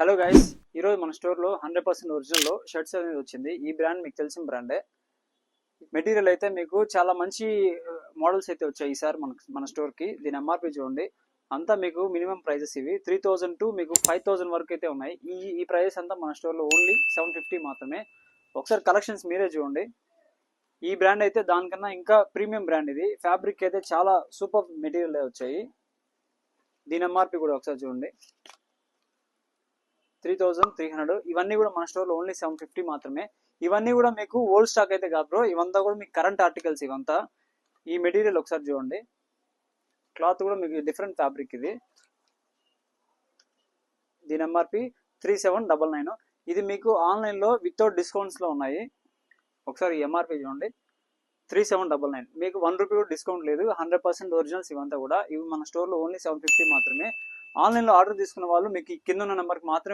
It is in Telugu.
హలో గైస్, ఈరోజు మన స్టోర్లో 100% ఒరిజినల్లో షర్ట్స్ అనేది వచ్చింది. ఈ బ్రాండ్ మీకు తెలిసిన బ్రాండే. మెటీరియల్ అయితే మీకు చాలా మంచి మోడల్స్ అయితే వచ్చాయి ఈసారి మన స్టోర్కి. దీని ఎంఆర్పి చూడండి, అంతా మీకు మినిమం ప్రైజెస్ ఇవి 3000 టు మీకు 5000 వరకు అయితే ఉన్నాయి. ఈ ప్రైజెస్ అంతా మన స్టోర్లో ఓన్లీ 750 మాత్రమే. ఒకసారి కలెక్షన్స్ మీరే చూడండి. ఈ బ్రాండ్ అయితే దానికన్నా ఇంకా ప్రీమియం బ్రాండ్. ఇది ఫ్యాబ్రిక్ అయితే చాలా సూపర్ మెటీరియల్ వచ్చాయి. దీని ఎంఆర్పి కూడా ఒకసారి చూడండి, 3300. ఇవన్నీ కూడా మన స్టోర్లో ఓన్లీ 750 మాత్రమే. ఇవన్నీ కూడా మీకు ఓల్డ్ స్టాక్ అయితే కాదు బ్రో, ఇవంతా కూడా మీకు కరెంట్ ఆర్టికల్స్. ఇవంతా ఈ మెటీరియల్ ఒకసారి చూడండి, క్లాత్ కూడా మీకు డిఫరెంట్ ఫ్యాబ్రిక్ ఇది. దీని ఎంఆర్పి 3799. ఇది మీకు ఆన్లైన్లో వితౌట్ డిస్కౌంట్స్లో ఉన్నాయి. ఒకసారి ఎంఆర్పి చూడండి, 3799. మీకు 1 రూపీ కూడా డిస్కౌంట్ లేదు. 100% ఒరిజినల్స్ ఇవంతా కూడా. ఇవి మన స్టోర్లో ఓన్లీ 750 మాత్రమే. ఆన్లైన్లో ఆర్డర్ తీసుకున్న వాళ్ళు మీకు కింద ఉన్న నెంబర్కి మాత్రమే